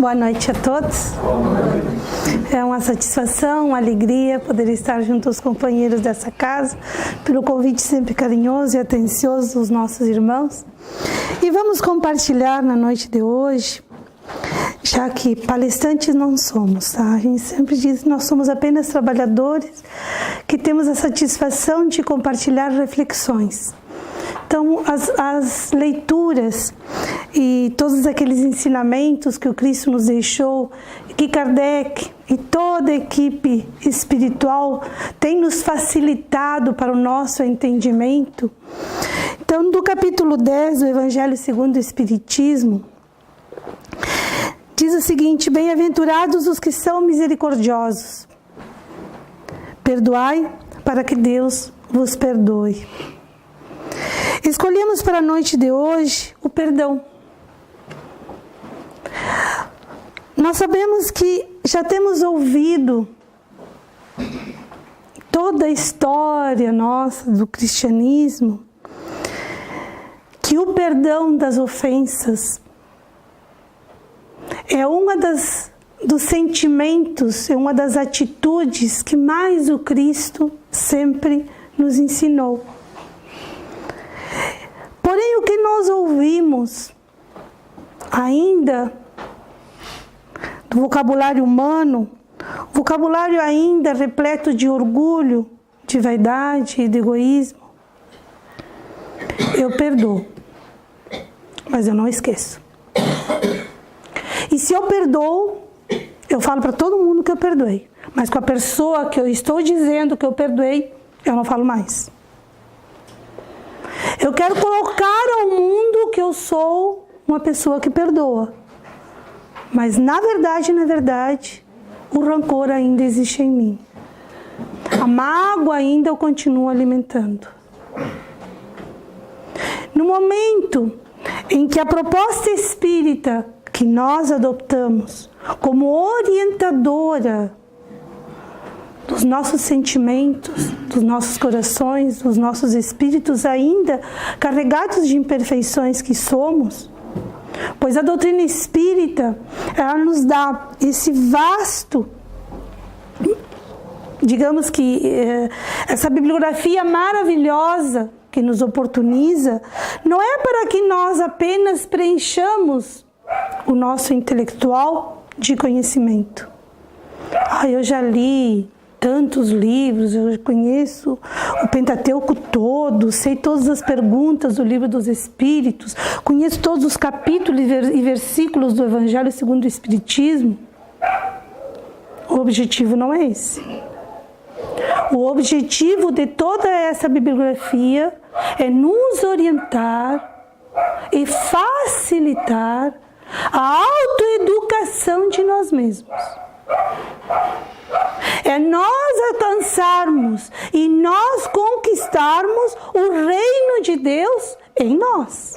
Boa noite a todos. É uma satisfação, uma alegria poder estar junto aos companheiros dessa casa, pelo convite sempre carinhoso e atencioso dos nossos irmãos. E vamos compartilhar na noite de hoje, já que palestrantes não somos, tá? A gente sempre diz que nós somos apenas trabalhadores que temos a satisfação de compartilhar reflexões. Então, as leituras e todos aqueles ensinamentos que o Cristo nos deixou, que Kardec e toda a equipe espiritual tem nos facilitado para o nosso entendimento. Então, do capítulo 10 do Evangelho segundo o Espiritismo, diz o seguinte: bem-aventurados os que são misericordiosos. Perdoai para que Deus vos perdoe. Escolhemos para a noite de hoje o perdão. Nós sabemos que já temos ouvido toda a história nossa do cristianismo, que o perdão das ofensas é dos sentimentos, é uma das atitudes que mais o Cristo sempre nos ensinou. Porém, o que nós ouvimos ainda do vocabulário humano, vocabulário ainda repleto de orgulho, de vaidade e de egoísmo. Eu perdoo, mas eu não esqueço. E se eu perdoo, eu falo para todo mundo que eu perdoei. Mas com a pessoa que eu estou dizendo que eu perdoei, eu não falo mais. Eu quero colocar ao mundo que eu sou uma pessoa que perdoa. Mas na verdade, o rancor ainda existe em mim. A mágoa ainda eu continuo alimentando. No momento em que a proposta espírita que nós adotamos como orientadora dos nossos sentimentos, dos nossos corações, dos nossos espíritos ainda carregados de imperfeições que somos, pois a doutrina espírita, ela nos dá esse vasto, digamos que essa bibliografia maravilhosa que nos oportuniza, não é para que nós apenas preenchamos o nosso intelectual de conhecimento. Eu já li tantos livros, eu conheço o Pentateuco todo, sei todas as perguntas do Livro dos Espíritos, conheço todos os capítulos e versículos do Evangelho segundo o Espiritismo. O objetivo não é esse. O objetivo de toda essa bibliografia é nos orientar e facilitar a autoeducação de nós mesmos. É nós alcançarmos e nós conquistarmos o reino de Deus em nós.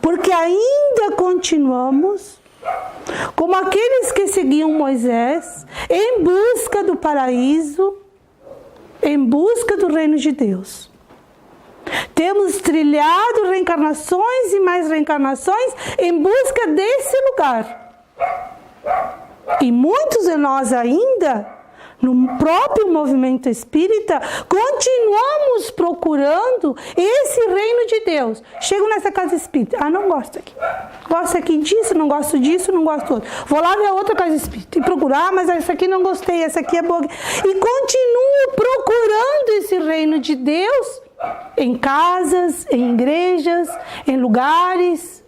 Porque ainda continuamos como aqueles que seguiam Moisés em busca do paraíso, em busca do reino de Deus. Temos trilhado reencarnações e mais reencarnações em busca desse lugar. E muitos de nós ainda, no próprio movimento espírita, continuamos procurando esse reino de Deus. Chego nessa casa espírita, não gosto aqui. Gosto aqui disso, não gosto disso, não gosto do outro. Vou lá ver a outra casa espírita e procurar, mas essa aqui não gostei, essa aqui é boa. E continuo procurando esse reino de Deus em casas, em igrejas, em lugares.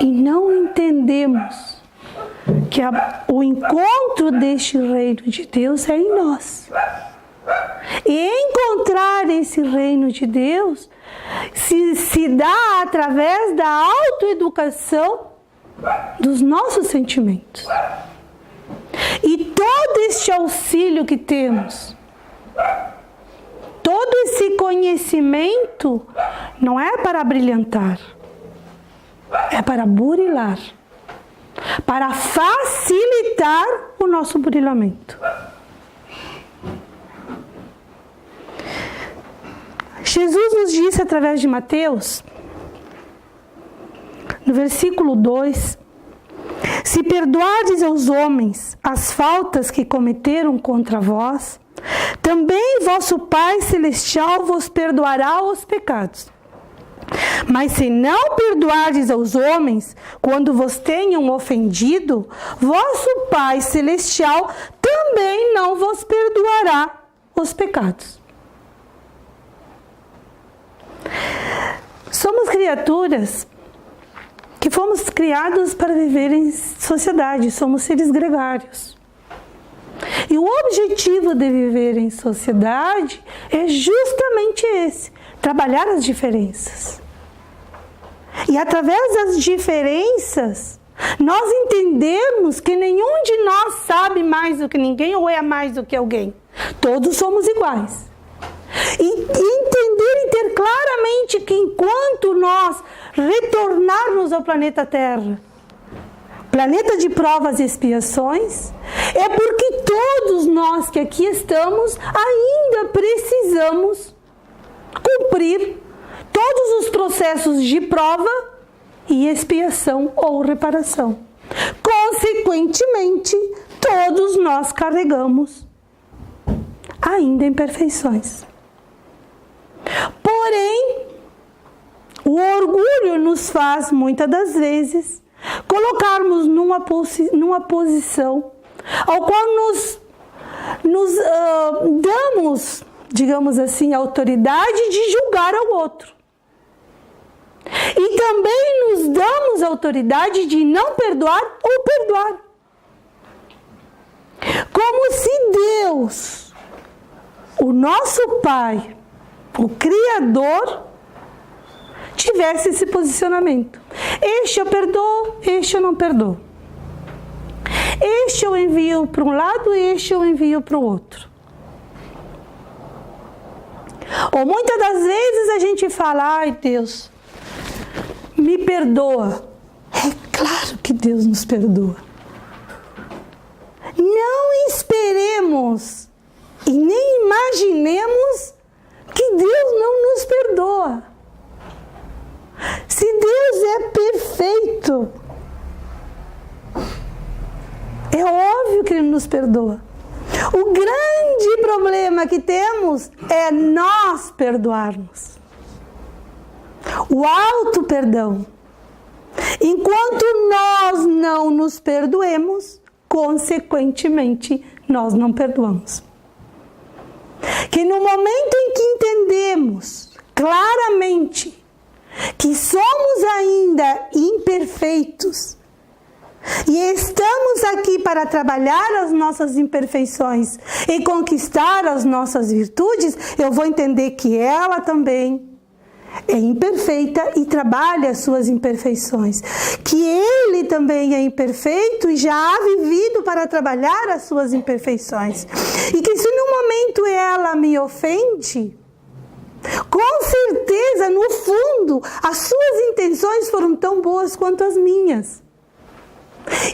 E não entendemos que o encontro deste reino de Deus é em nós. E encontrar esse reino de Deus se dá através da autoeducação dos nossos sentimentos. E todo este auxílio que temos, todo esse conhecimento, não é para brilhantar, é para burilar, para facilitar o nosso burilamento. Jesus nos disse através de Mateus no versículo 2, se perdoardes aos homens as faltas que cometeram contra vós, também vosso Pai Celestial vos perdoará os pecados. Mas se não perdoardes aos homens quando vos tenham ofendido, vosso Pai Celestial também não vos perdoará os pecados. Somos criaturas que fomos criados para viver em sociedade, somos seres gregários. E o objetivo de viver em sociedade é justamente esse, trabalhar as diferenças. E através das diferenças, nós entendemos que nenhum de nós sabe mais do que ninguém ou é mais do que alguém. Todos somos iguais. E entender e ter claramente que enquanto nós retornarmos ao planeta Terra, planeta de provas e expiações, é porque todos nós que aqui estamos ainda precisamos cumprir todos os processos de prova e expiação ou reparação. Consequentemente, todos nós carregamos ainda imperfeições. Porém, o orgulho nos faz, muitas das vezes, colocarmos numa posição ao qual nos damos, digamos assim, a autoridade de julgar ao outro. E também nos damos a autoridade de não perdoar ou perdoar. Como se Deus, o nosso Pai, o Criador, tivesse esse posicionamento. Este eu perdoo, este eu não perdoo. Este eu envio para um lado, este eu envio para o outro. Ou muitas das vezes a gente fala, ai Deus, me perdoa. É claro que Deus nos perdoa. Não esperemos e nem imaginemos que Deus não nos perdoa. Se Deus é perfeito, é óbvio que Ele nos perdoa. O grande problema que temos é nós perdoarmos. O auto-perdão. Enquanto nós não nos perdoemos, consequentemente, nós não perdoamos. Que no momento em que entendemos claramente que somos ainda imperfeitos e estamos aqui para trabalhar as nossas imperfeições e conquistar as nossas virtudes, eu vou entender que ela também é imperfeita e trabalha as suas imperfeições. Que ele também é imperfeito e já há vivido para trabalhar as suas imperfeições. E que se no momento ela me ofende, com certeza, no fundo, as suas intenções foram tão boas quanto as minhas.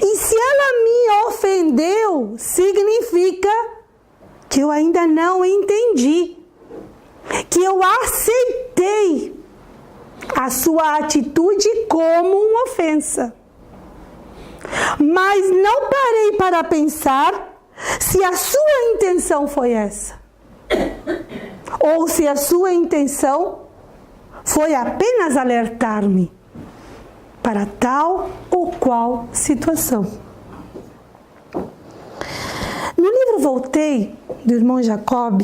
E se ela me ofendeu, significa que eu ainda não entendi, que eu aceitei a sua atitude como uma ofensa. Mas não parei para pensar se a sua intenção foi essa. Ou se a sua intenção foi apenas alertar-me para tal ou qual situação. No livro Voltei, do irmão Jacob,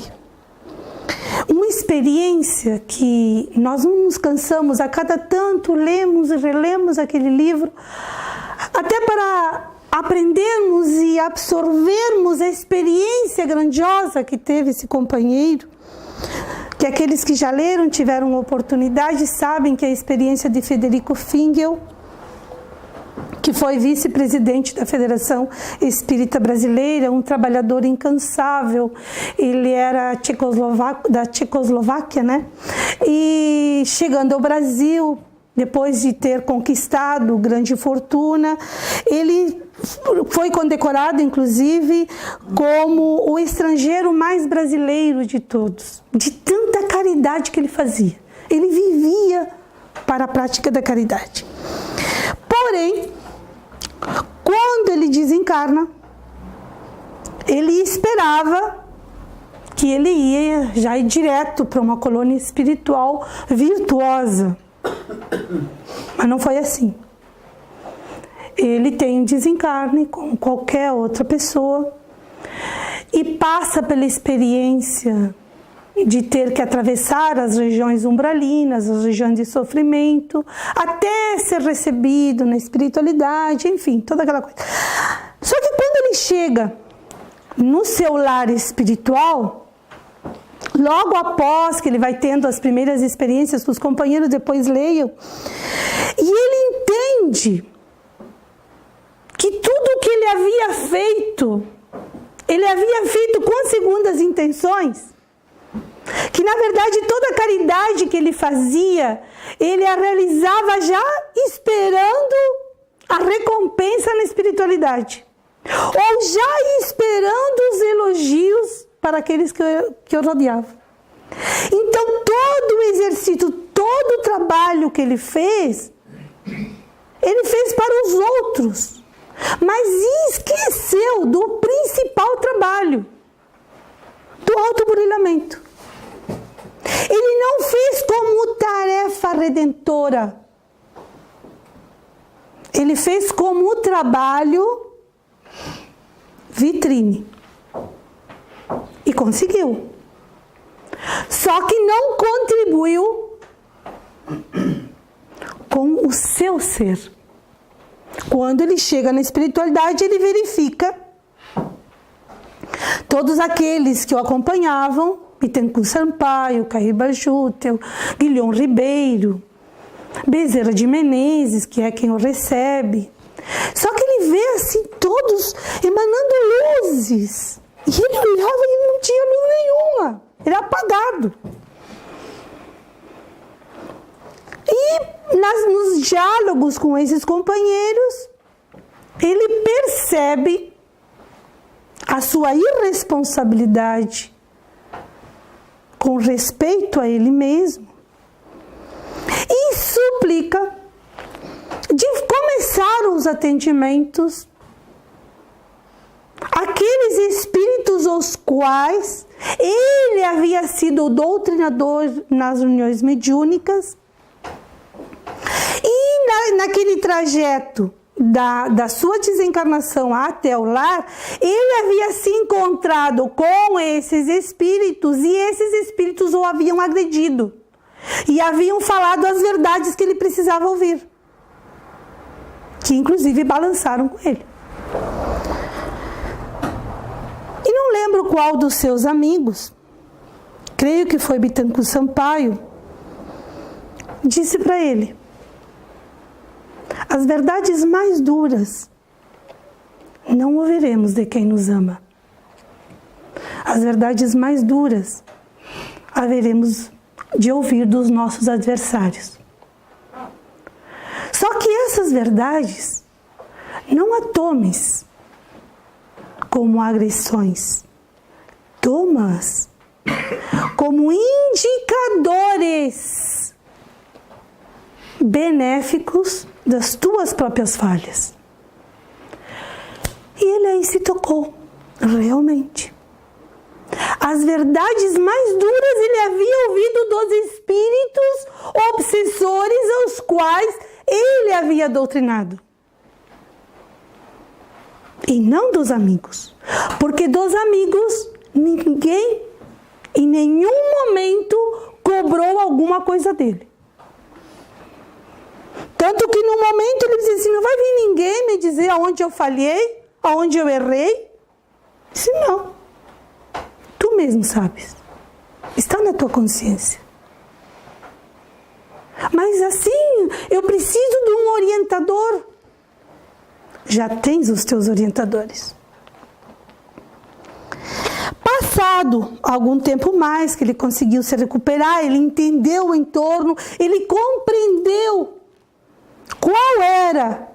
uma experiência que nós não nos cansamos, a cada tanto lemos e relemos aquele livro, até para aprendermos e absorvermos a experiência grandiosa que teve esse companheiro, que aqueles que já leram, tiveram oportunidade, sabem que é a experiência de Frederico Fingel, que foi vice-presidente da Federação Espírita Brasileira, um trabalhador incansável. Ele era da Tchecoslováquia, né? E chegando ao Brasil, depois de ter conquistado grande fortuna, ele foi condecorado, inclusive, como o estrangeiro mais brasileiro de todos, de tanta caridade que ele fazia. Ele vivia para a prática da caridade. desencarna, ele esperava que ele ia já ir direto para uma colônia espiritual virtuosa. Mas não foi assim. Ele tem desencarne como qualquer outra pessoa e passa pela experiência de ter que atravessar as regiões umbralinas, as regiões de sofrimento, até ser recebido na espiritualidade, enfim, toda aquela coisa. Só que quando ele chega no seu lar espiritual, logo após que ele vai tendo as primeiras experiências que os companheiros depois leiam, e ele entende que tudo o que ele havia feito com segundas intenções, que na verdade toda a caridade que ele fazia, ele a realizava já esperando a recompensa na espiritualidade, ou já esperando os elogios para aqueles que o rodeavam. Então todo o exercício, todo o trabalho que ele fez para os outros, mas esqueceu do principal trabalho, do autoburilamento. Ele não fez como tarefa redentora. Ele fez como trabalho vitrine. E conseguiu. Só que não contribuiu com o seu ser. Quando ele chega na espiritualidade, ele verifica todos aqueles que o acompanhavam, Bittencourt Sampaio, Carriba Jútel, Guilhom Ribeiro, Bezerra de Menezes, que é quem o recebe. Só que ele vê assim todos emanando luzes. E ele olhava e ele não tinha luz nenhuma. Ele era apagado. E nos diálogos com esses companheiros, ele percebe a sua irresponsabilidade com respeito a ele mesmo e suplica de começar os atendimentos àqueles espíritos aos quais ele havia sido o doutrinador nas reuniões mediúnicas. E naquele trajeto da sua desencarnação até o lar, ele havia se encontrado com esses espíritos e esses espíritos o haviam agredido e haviam falado as verdades que ele precisava ouvir, que inclusive balançaram com ele. E não lembro qual dos seus amigos, creio que foi Bittencourt Sampaio, disse para ele: as verdades mais duras não ouviremos de quem nos ama. As verdades mais duras haveremos de ouvir dos nossos adversários. Só que essas verdades não a tomes como agressões. Toma-as como indicadores benéficos das tuas próprias falhas. E ele aí se tocou, realmente. As verdades mais duras ele havia ouvido dos espíritos obsessores aos quais ele havia doutrinado. E não dos amigos. Porque dos amigos, ninguém, em nenhum momento, cobrou alguma coisa dele. Tanto que no momento ele dizia assim: não vai vir ninguém me dizer aonde eu falhei, aonde eu errei. Disse: não, tu mesmo sabes, está na tua consciência. Mas assim, eu preciso de um orientador. Já tens os teus orientadores. Passado algum tempo mais que ele conseguiu se recuperar, ele entendeu o entorno, ele compreendeu qual era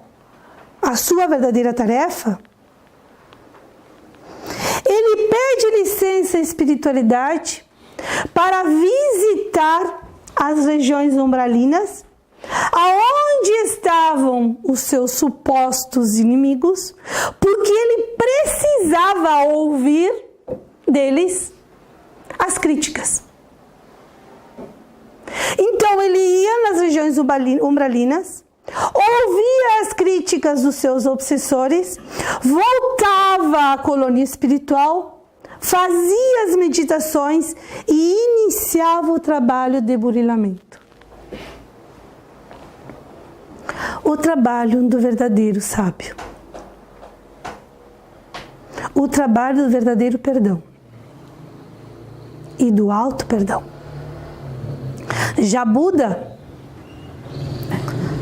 a sua verdadeira tarefa. Ele pede licença à espiritualidade para visitar as regiões umbralinas, aonde estavam os seus supostos inimigos, porque ele precisava ouvir deles as críticas. Então ele ia nas regiões umbralinas, ouvia as críticas dos seus obsessores, voltava à colônia espiritual, fazia as meditações e iniciava o trabalho de burilamento. O trabalho do verdadeiro sábio. O trabalho do verdadeiro perdão e do alto perdão. Já Buda,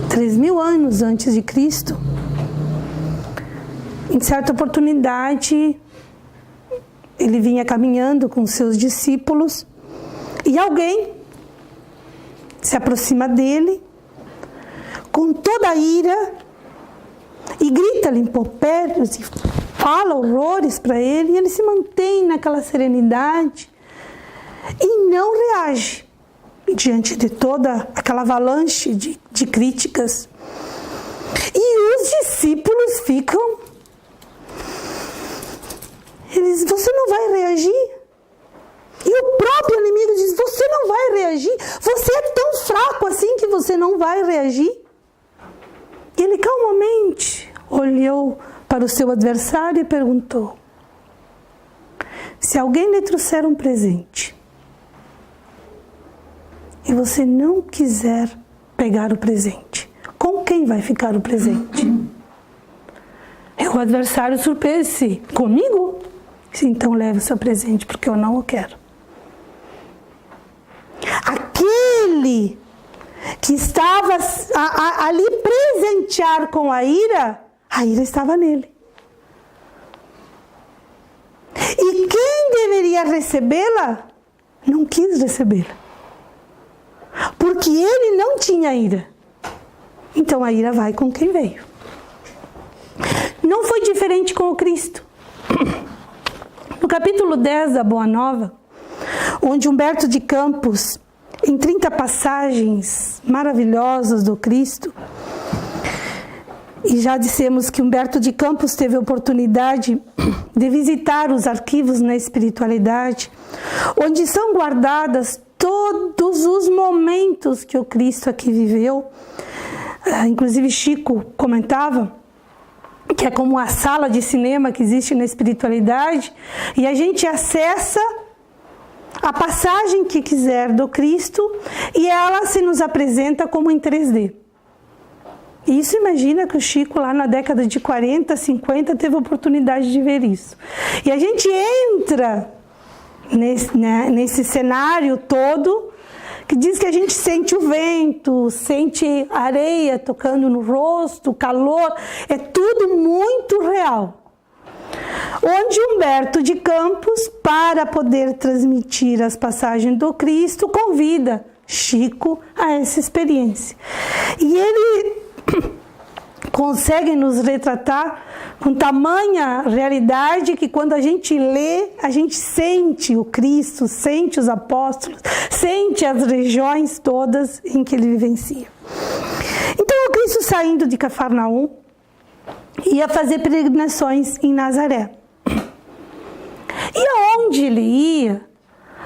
3.000 anos antes de Cristo, em certa oportunidade, ele vinha caminhando com seus discípulos e alguém se aproxima dele com toda a ira e grita-lhe impropérios e fala horrores para ele, e ele se mantém naquela serenidade e não reage diante de toda aquela avalanche de críticas. E os discípulos ficam... Eles, você não vai reagir? E o próprio inimigo diz, você não vai reagir? Você é tão fraco assim que você não vai reagir? E ele calmamente olhou para o seu adversário e perguntou: se alguém lhe trouxer um presente e você não quiser pegar o presente, com quem vai ficar o presente? E o adversário surpreende-se: comigo? Então leve o seu presente, porque eu não o quero. Aquele que estava ali presentear com a ira estava nele. E quem deveria recebê-la, não quis recebê-la. Porque ele não tinha ira. Então a ira vai com quem veio. Não foi diferente com o Cristo. No capítulo 10 da Boa Nova, onde Humberto de Campos, em 30 passagens maravilhosas do Cristo, e já dissemos que Humberto de Campos teve a oportunidade de visitar os arquivos na espiritualidade, onde são guardadas todos os momentos que o Cristo aqui viveu. Inclusive Chico comentava que é como a sala de cinema que existe na espiritualidade, e a gente acessa a passagem que quiser do Cristo e ela se nos apresenta como em 3D. Isso, imagina que o Chico lá na década de 40, 50 teve a oportunidade de ver isso. E a gente entra nesse cenário todo, que diz que a gente sente o vento, sente a areia tocando no rosto, o calor, é tudo muito real. Onde Humberto de Campos, para poder transmitir as passagens do Cristo, convida Chico a essa experiência. E ele consegue nos retratar com tamanha realidade que quando a gente lê, a gente sente o Cristo, sente os apóstolos, sente as regiões todas em que ele vivencia. Então o Cristo, saindo de Cafarnaum, ia fazer peregrinações em Nazaré. E aonde ele ia,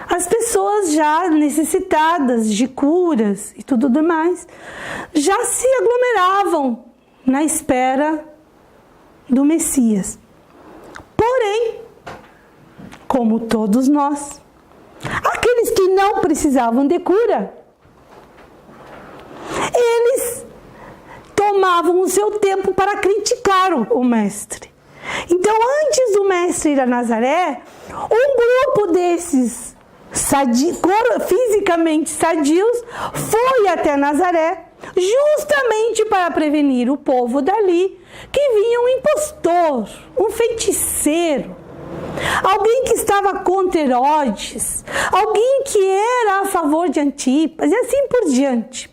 as pessoas já necessitadas de curas e tudo demais, já se aglomeravam na espera do Messias. Porém, como todos nós, aqueles que não precisavam de cura, eles tomavam o seu tempo para criticar o mestre. Então, antes do mestre ir a Nazaré, um grupo desses fisicamente sadios foi até Nazaré, justamente para prevenir o povo dali que vinha um impostor, um feiticeiro, alguém que estava contra Herodes, alguém que era a favor de Antipas e assim por diante.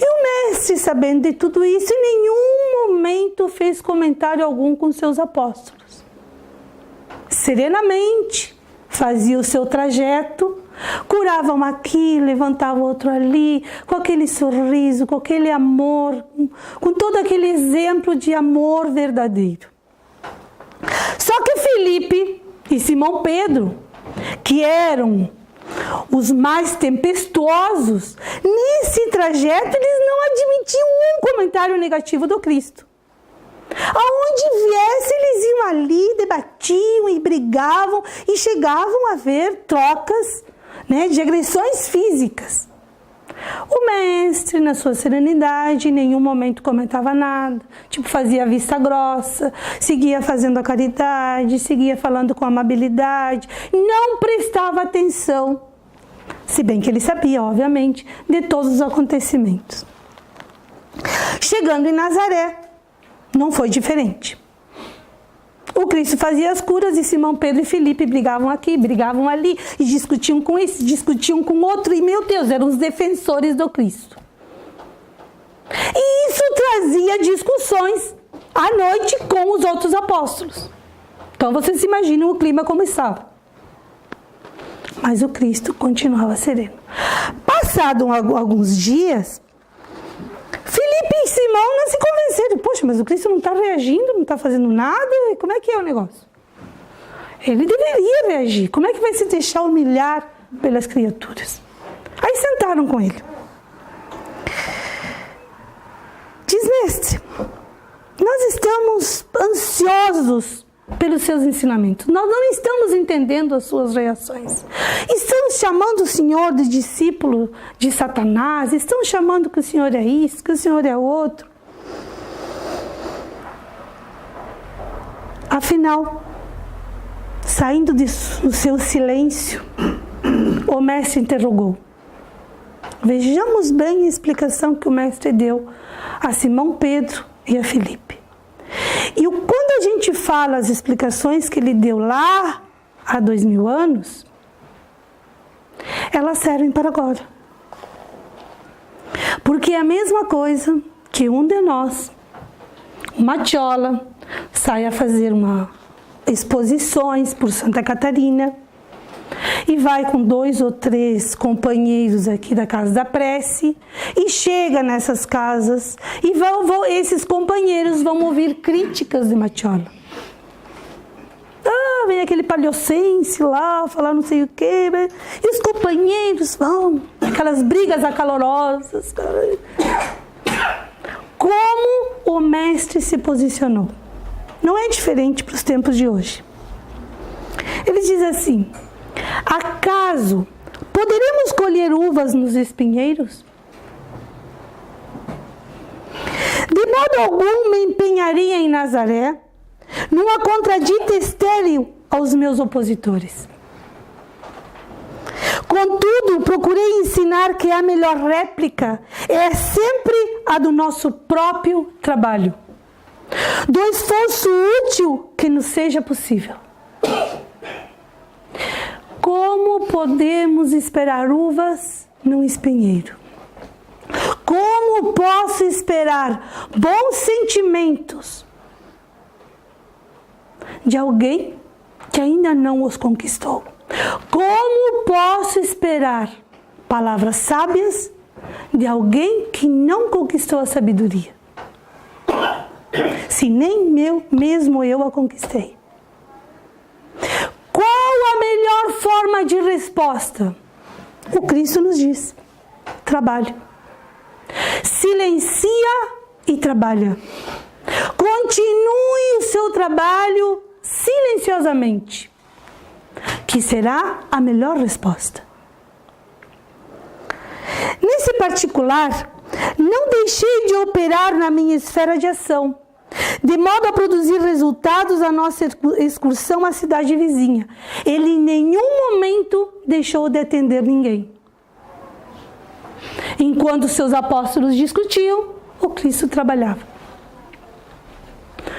E o mestre, sabendo de tudo isso, em nenhum momento fez comentário algum com seus apóstolos. Serenamente fazia o seu trajeto, curava um aqui, levantava outro ali, com aquele sorriso, com aquele amor, com todo aquele exemplo de amor verdadeiro. Só que Filipe e Simão Pedro, que eram os mais tempestuosos, nesse trajeto eles não admitiam um comentário negativo do Cristo. Aonde viesse, eles iam ali, debatiam e brigavam e chegavam a ver trocas, de agressões físicas. O mestre, na sua serenidade, em nenhum momento comentava nada, fazia vista grossa, seguia fazendo a caridade, seguia falando com amabilidade, não prestava atenção, se bem que ele sabia, obviamente, de todos os acontecimentos. Chegando em Nazaré, não foi diferente. O Cristo fazia as curas e Simão Pedro e Filipe brigavam aqui, brigavam ali, e discutiam com esse, discutiam com outro, e meu Deus, eram os defensores do Cristo. E isso trazia discussões à noite com os outros apóstolos. Então vocês imaginam o clima como estava. Mas o Cristo continuava sereno. Passado alguns dias, Filipe e Simão não se convenceram. Poxa, mas o Cristo não está reagindo, não está fazendo nada. Como é que é o negócio? Ele deveria reagir. Como é que vai se deixar humilhar pelas criaturas? Aí sentaram com ele. Diz, mestre, nós estamos ansiosos pelos seus ensinamentos. Nós não estamos entendendo as suas reações. Estão chamando o Senhor de discípulo de Satanás. Estão chamando que o Senhor é isso, que o Senhor é outro. Afinal, saindo do seu silêncio, o mestre interrogou. Vejamos bem a explicação que o mestre deu a Simão Pedro e a Filipe. E quando a gente fala as explicações que ele deu lá há 2000 anos, elas servem para agora. Porque é a mesma coisa que um de nós, uma tchola, sai a fazer exposições por Santa Catarina e vai com 2 ou 3 companheiros aqui da Casa da Prece e chega nessas casas e esses companheiros vão ouvir críticas de Matiola. Vem aquele palhocense lá falar não sei o quê, e os companheiros vão, aquelas brigas acalorosas. Como o mestre se posicionou? Não é diferente para os tempos de hoje. Ele diz assim: acaso poderemos colher uvas nos espinheiros? De modo algum me empenharia em Nazaré, numa contradita estéril aos meus opositores. Contudo, procurei ensinar que a melhor réplica é sempre a do nosso próprio trabalho, do esforço útil que nos seja possível. Como podemos esperar uvas num espinheiro? Como posso esperar bons sentimentos de alguém que ainda não os conquistou? Como posso esperar palavras sábias de alguém que não conquistou a sabedoria, se nem mesmo eu a conquistei? Qual a melhor forma de resposta? O Cristo nos diz: trabalho. Silencia e trabalha. Continue o seu trabalho silenciosamente, que será a melhor resposta. Nesse particular, não deixei de operar na minha esfera de ação, de modo a produzir resultados à nossa excursão à cidade vizinha. Ele em nenhum momento deixou de atender ninguém. Enquanto seus apóstolos discutiam, o Cristo trabalhava.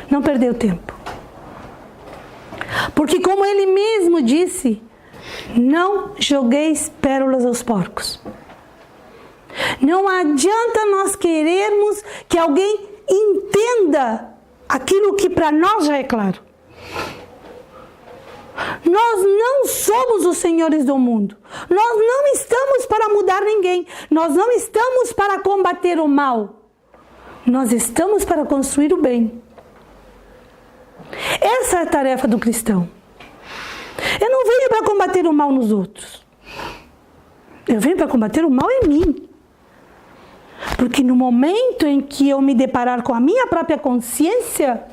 Não perdeu tempo. Porque, como ele mesmo disse, não jogueis pérolas aos porcos. Não adianta nós querermos que alguém entenda aquilo que para nós já é claro. Nós não somos os senhores do mundo. Nós não estamos para mudar ninguém. Nós não estamos para combater o mal. Nós estamos para construir o bem. Essa é a tarefa do cristão. Eu não venho para combater o mal nos outros. Eu venho para combater o mal em mim. Porque no momento em que eu me deparar com a minha própria consciência,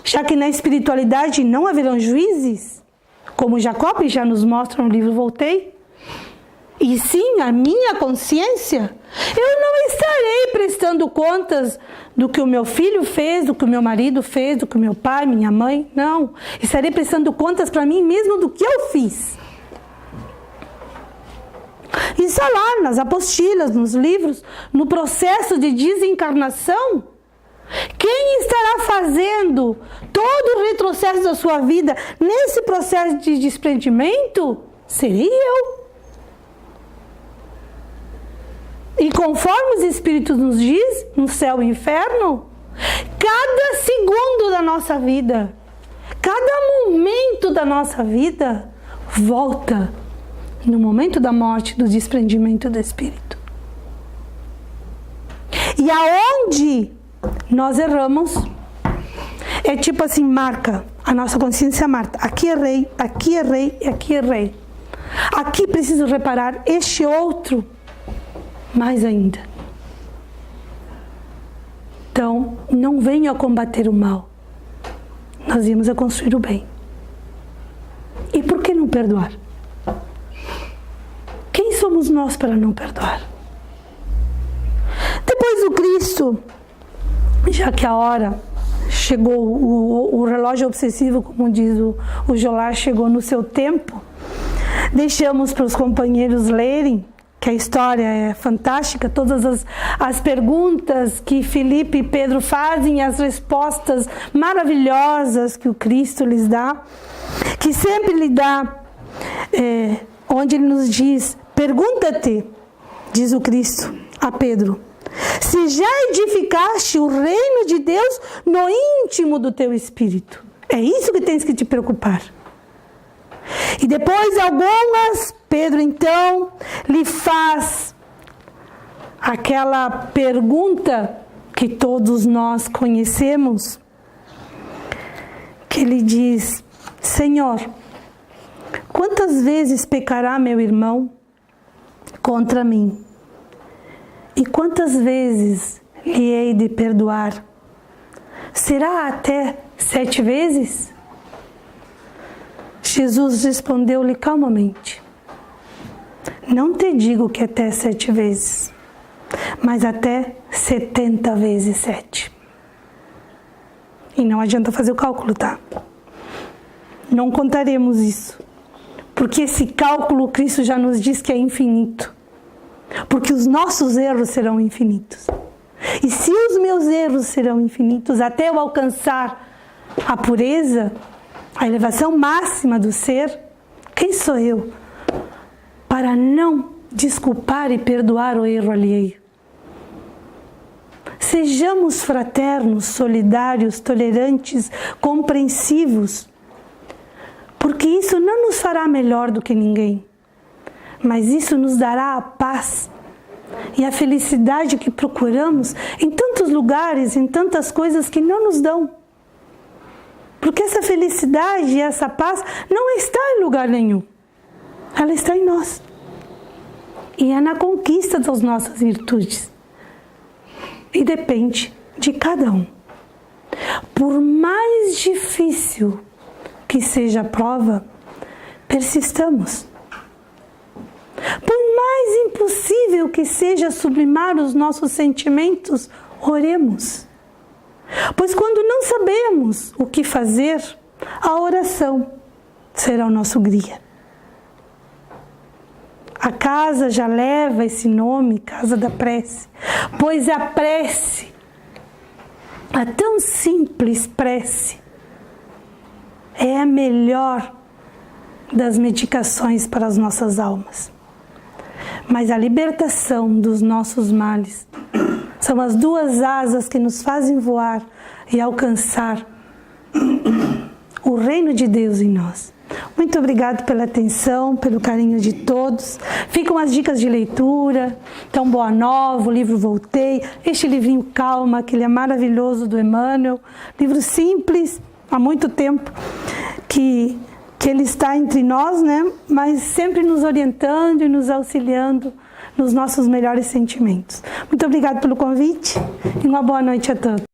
já que na espiritualidade não haverão juízes, como Jacob já nos mostra no livro Voltei, e sim a minha consciência, eu não estarei prestando contas do que o meu filho fez, do que o meu marido fez, do que o meu pai, minha mãe, não. Estarei prestando contas para mim mesmo do que eu fiz. Isso lá nas apostilas, nos livros, no processo de desencarnação, quem estará fazendo todo o retrocesso da sua vida nesse processo de desprendimento? Serei eu. E conforme os Espíritos nos diz, no céu e inferno, cada segundo da nossa vida, cada momento da nossa vida, volta no momento da morte, do desprendimento do Espírito. E aonde nós erramos, é tipo assim, marca, a nossa consciência marca, aqui errei, aqui errei e aqui errei. Aqui preciso reparar este outro, mais ainda. Então, não venho a combater o mal, nós viemos a construir o bem. E por que não perdoar? Quem somos nós para não perdoar? Depois do Cristo, já que a hora chegou, o relógio obsessivo, como diz o Jolar, chegou no seu tempo, deixamos para os companheiros lerem, que a história é fantástica, todas as perguntas que Felipe e Pedro fazem, as respostas maravilhosas que o Cristo lhes dá, que sempre lhe dá, onde ele nos diz, pergunta-te, diz o Cristo a Pedro, se já edificaste o reino de Deus no íntimo do teu espírito. É isso que tens que te preocupar. E depois algumas, Pedro então lhe faz aquela pergunta que todos nós conhecemos, que ele diz, Senhor, quantas vezes pecará meu irmão contra mim? E quantas vezes lhe hei de perdoar? Será até 7 vezes? Jesus respondeu-lhe calmamente, não te digo que até 7 vezes, mas até 70 vezes 7. E não adianta fazer o cálculo, tá? Não contaremos isso, porque esse cálculo Cristo já nos diz que é infinito, porque os nossos erros serão infinitos. E se os meus erros serão infinitos até eu alcançar a pureza, a elevação máxima do ser, quem sou eu para não desculpar e perdoar o erro alheio? Sejamos fraternos, solidários, tolerantes, compreensivos, porque isso não nos fará melhor do que ninguém, mas isso nos dará a paz e a felicidade que procuramos em tantos lugares, em tantas coisas que não nos dão. Porque essa felicidade e essa paz não está em lugar nenhum. Ela está em nós. E é na conquista das nossas virtudes. E depende de cada um. Por mais difícil que seja a prova, persistamos. Por mais impossível que seja sublimar os nossos sentimentos, oremos. Pois quando não sabemos o que fazer, a oração será o nosso guia. A casa já leva esse nome, Casa da Prece, pois a prece, a tão simples prece, é a melhor das medicações para as nossas almas. Mas a libertação dos nossos males são as 2 asas que nos fazem voar e alcançar o reino de Deus em nós. Muito obrigado pela atenção, pelo carinho de todos. Ficam as dicas de leitura. Então, Boa Nova, o livro Voltei, este livrinho Calma, que ele é maravilhoso, do Emmanuel. Livro simples, há muito tempo que ele está entre nós, né? Mas sempre nos orientando e nos auxiliando nos nossos melhores sentimentos. Muito obrigado pelo convite e uma boa noite a todos.